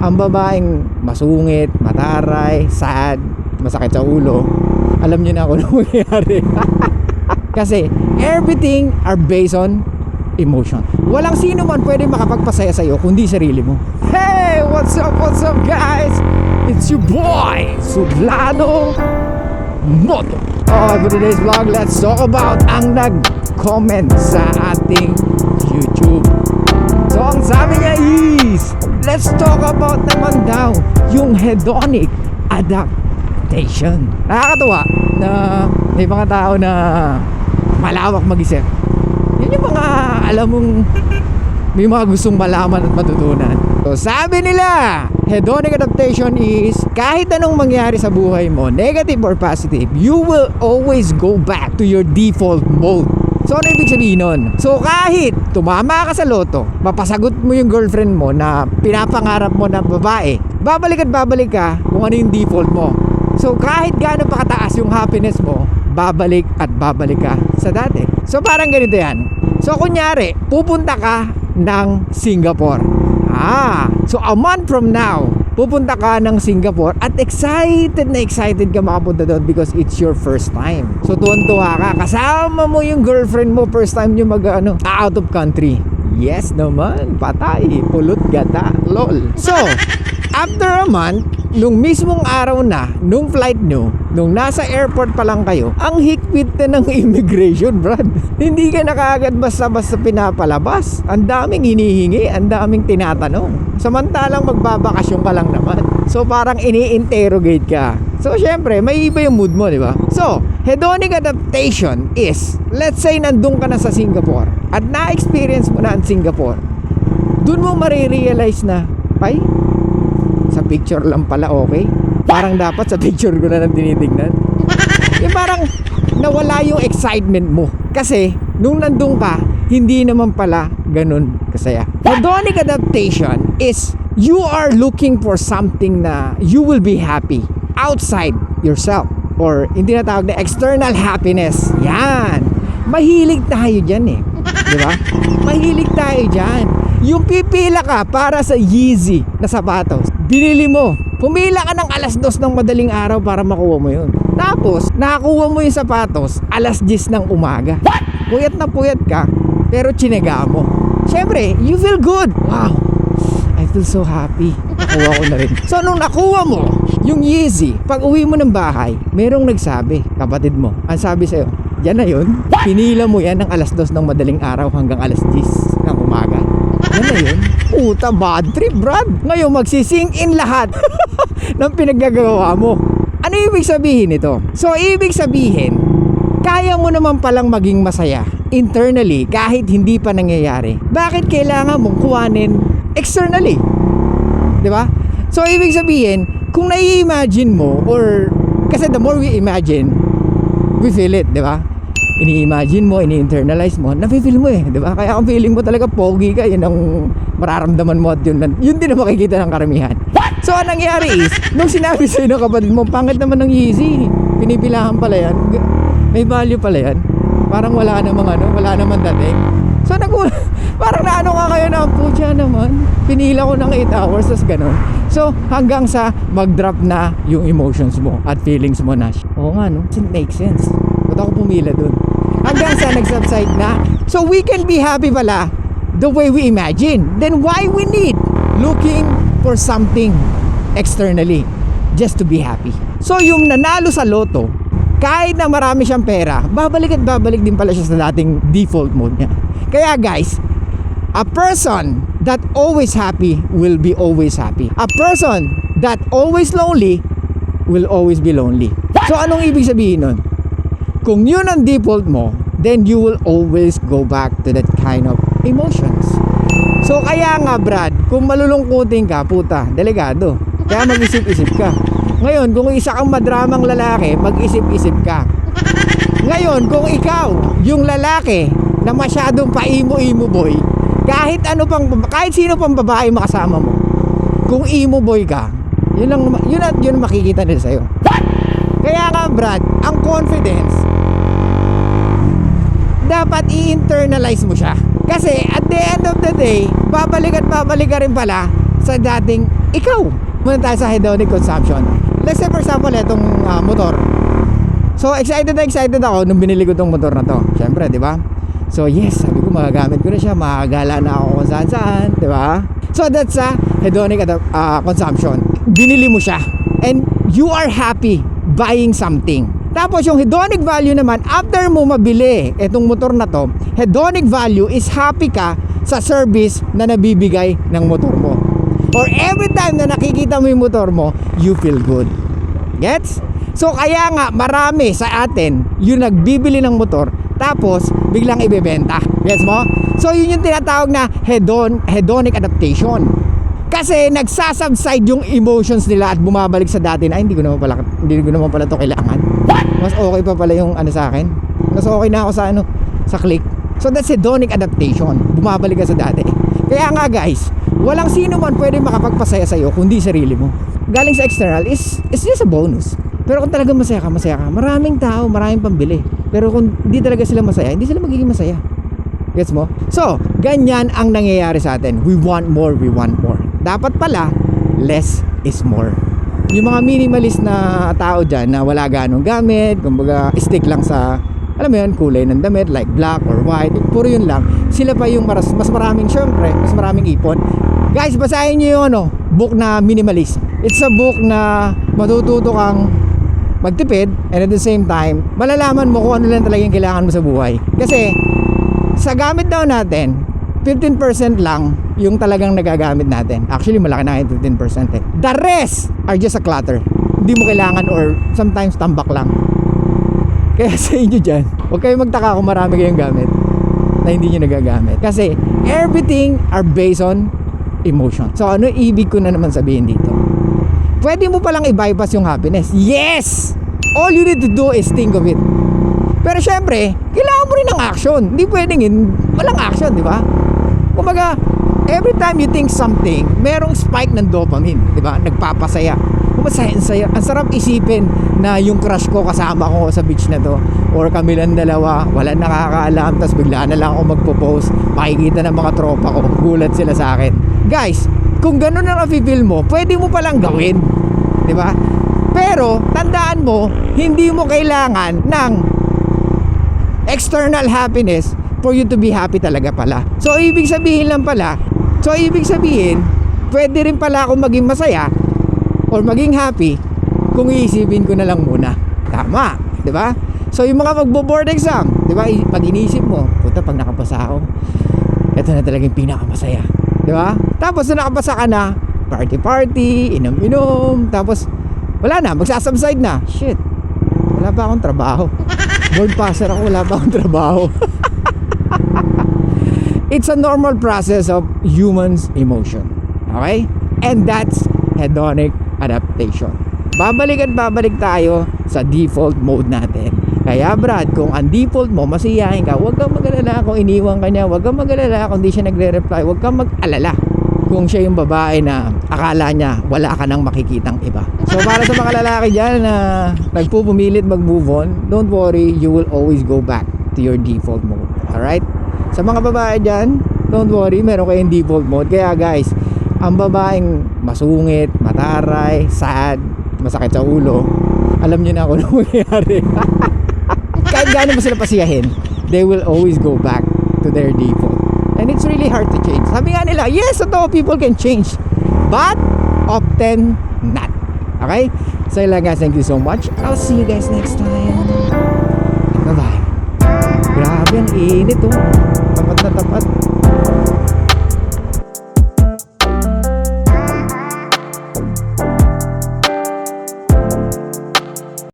Ang babaeng masungit, mataray, sad, masakit sa ulo, alam niyo na kung ano mangyayari. Kasi everything are based on emotion. Walang sino man pwede makapagpasaya sa'yo kundi sarili mo. Hey! What's up guys? It's your boy, Sublano Moto. For today's vlog, let's talk about ang nag-comment sa ating YouTube. So ang sabi niya is, let's talk about naman daw yung hedonic adaptation. Nakakatuwa na may mga tao na malawak mag-isip. Yun yung mga alam mong may mga gustong malaman at matutunan. So sabi nila, hedonic adaptation is kahit anong mangyari sa buhay mo, negative or positive, you will always go back to your default mode. So ano ibig sabihin nun? So kahit tumama ka sa loto, mapasagot mo yung girlfriend mo na pinapangarap mo na babae, babalik at babalik ka kung ano yung default mo. So kahit gaano pa kataas yung happiness mo, babalik at babalik ka sa dati. So parang ganito yan. So kunyari, pupunta ka ng Singapore. So a month from now, pupunta ka ng Singapore at excited ka makapunta doon because it's your first time. So tuwan-tuwa ka, kasama mo yung girlfriend mo, first time nyo out of country. Yes naman, patay, pulot gata, lol. So, after a month, nung mismong araw na, nung flight nyo, nung nasa airport pa lang kayo, ang higpit na ng immigration, brad. Hindi ka na kaagad basta-basta pinapalabas. Ang daming hinihingi, ang daming tinatanong. Samantalang magbabakasyon ka lang naman. So parang ini-interrogate ka. So syempre, may iba yung mood mo, di ba? So, hedonic adaptation is, let's say nandun ka na sa Singapore at na-experience mo na ang Singapore. Dun mo marirealize na, ay, sa picture lang pala okay. Parang dapat sa picture ko na lang tinitignan. Yung parang nawala yung excitement mo. Kasi nung nandun ka, hindi naman pala ganun kasaya. Hedonic adaptation is you are looking for something na you will be happy outside yourself, or hindi na tawag na external happiness. Yan. Mahilig tayo dyan eh. Diba? Mahilig tayo dyan. Yung pipila ka para sa Yeezy na sapatos, binili mo. Pumila ka ng 2:00 ng madaling araw para makuha mo yun. Tapos, nakakuha mo yung sapatos 10:00 ng umaga. Puyat na puyat ka, pero tsinaga mo. Siyempre, you feel good. Wow, I feel so happy. Nakuha ko na rin. So, nung nakuha mo yung Yeezy, pag uwi mo ng bahay, merong nagsabi, kapatid mo, ang sabi sa'yo, yan na yun, pinila mo yan ng 2:00 ng madaling araw hanggang 10:00 ng umaga. Yan na yun. Puta, bad trip, brad. Ngayon, magsising in lahat ng pinaggagawa mo. Ano ibig sabihin nito? So, ibig sabihin, kaya mo naman palang maging masaya internally kahit hindi pa nangyayari. Bakit kailangan mong kuhanin externally? Diba? So, ibig sabihin, kung nai-imagine mo, or kasi the more we imagine, we feel it, diba? Ini-imagine mo, ini-internalize mo, nafe-feel mo eh, diba? Kaya kung feeling mo talaga pogi ka, yun ang mararamdaman mo at yun din ang makikita ng karamihan. So, ang nangyari is, nung sinabi sa'yo ng kapatid mo, pangit naman ng Yeezy, pinipilahan pala yan, may value pala yan, parang wala namang dating. So, parang naano ka kayo na, putya naman, pinila ko ng 8 hours, tas gano'n. So, hanggang sa mag-drop na yung emotions mo at feelings mo na, oo nga no, it makes sense. Ba't ako pumila dun? Hanggang sa nag-subside na. So, we can be happy pala the way we imagine. Then, why we need looking for something externally just to be happy? So, yung nanalo sa loto, kahit na marami siyang pera, babalik at babalik din pala siya sa dating default mode niya. Kaya guys, a person that always happy will be always happy. A person that always lonely will always be lonely. So anong ibig sabihin nun? Kung yun ang default mo, then you will always go back to that kind of emotions. So kaya nga Brad, kung malulungkutin ka, puta, delikado. Kaya mag-isip-isip ka. Ngayon, kung isa kang madramang lalaki, mag-isip-isip ka. Ngayon, kung ikaw, yung lalaki na masyadong pa-imo-imo boy, kahit sino pang babae makasama mo, kung emo boy ka, yun ang makikita nila sa'yo. Kaya nga Brad, ang confidence, dapat i-internalize mo siya. Kasi at the end of the day, babalik ka rin pala sa dating ikaw. Muna tayo sa hedonic consumption. Let's say for example, itong motor. So excited ako nung binili ko tong motor na to. Siyempre, di ba? So yes, sabi ko magagamit ko na siya, makagala na ako kung saan saan, di ba? So that's a hedonic consumption. Binili mo siya and you are happy buying something. Tapos yung hedonic value naman, after mo mabili itong motor na to, hedonic value is happy ka sa service na nabibigay ng motor mo. Or every time na nakikita mo yung motor mo, you feel good. Gets? So kaya nga marami sa atin yung nagbibili ng motor tapos biglang ibebenta. Gets mo? So yun yung tinatawag na hedonic adaptation. Kasi nagsasubside yung emotions nila at bumabalik sa dati na hindi ko naman pala to kailangan. Mas okay pa pala yung ano sa akin. Mas okay na ako sa click. So that's hedonic adaptation. Bumabalik ka sa dati. Kaya nga guys, walang sino man pwede makapagpasaya sa'yo kundi sarili mo. Galing sa external is just a bonus. Pero kung talagang masaya ka, maraming tao, maraming pambili. Pero kung hindi talaga sila masaya, hindi sila magiging masaya. Gets mo? So, ganyan ang nangyayari sa atin. We want more. Dapat pala, less is more. Yung mga minimalist na tao dyan na wala ganong gamit, kumbaga stick lang sa, alam mo yun, kulay ng damit like black or white, puro yun lang. Sila pa yung mas maraming, syempre, mas maraming ipon. Guys, basahin nyo yung book na Minimalist. It's a book na matututo kang magtipid and at the same time, malalaman mo kung ano lang talaga yung kailangan mo sa buhay. Kasi, sa gamit daw natin, 15% lang yung talagang nagagamit natin. Actually, malaki na yung 15% eh. The rest are just a clutter. Hindi mo kailangan or sometimes tambak lang. Kaya sa inyo dyan, huwag kayong magtaka kung marami kayong gamit na hindi nyo nagagamit. Kasi everything are based on emotion. So ano ibig ko na naman sabihin dito? Pwede mo palang i-bypass yung happiness. Yes! All you need to do is think of it. Pero syempre, kailangan mo rin ng action. Hindi pwedeng walang action, di ba? Kumbaga, every time you think something, merong spike ng dopamine, di ba? Nagpapasaya. Masaya. Ang sarap isipin na yung crush ko kasama ko sa beach na to, or kami lang dalawa, wala nakakaalam, tapos bigla na lang ako magpo-post, makikita ng mga tropa ko, gulat sila sa akin. Guys, kung ganun ang na-feel mo, pwede mo palang gawin, di ba? Pero tandaan mo, hindi mo kailangan ng external happiness for you to be happy talaga pala. So ibig sabihin, pwede rin pala akong maging masaya or maging happy kung iisipin ko na lang muna. Tama, di ba? So yung mga magbo-board exam, di ba? Pag iniisip mo, puta, pag nakapasa ako, ito na talagang pinakamasaya, di ba? Tapos na nakapasa ka na, party, inom-inom, tapos wala na, magsasubside na. Shit, wala pa akong trabaho. Board passer ako, wala pa akong trabaho. It's a normal process of humans' emotion. Okay? And that's hedonic adaptation. Babalik tayo sa default mode natin. Kaya Brad, kung ang default mo masiyahin ka, huwag kang mag-alala kung iniwan ka niya, huwag kang mag-alala kung di siya nagre-reply, huwag kang mag-alala kung siya yung babae na akala niya wala ka nang makikitang iba. So para sa mga lalaki dyan na nagpupumilit mag-move on, don't worry, you will always go back to your default mode. Alright? Sa mga babae dyan, don't worry, meron kayong default mode. Kaya guys, ang babaeng masungit, mataray, sad, masakit sa ulo, alam niyo na kung ano mangyayari. Kahit gaano mo sila pasiyahin, they will always go back to their default. And it's really hard to change. Sabi nga nila, yes, totoo, people can change, but often not. Okay? So yun lang guys, thank you so much. I'll see you guys next time. Bye-bye. Grabe, ang init oh. Tapat na tapat.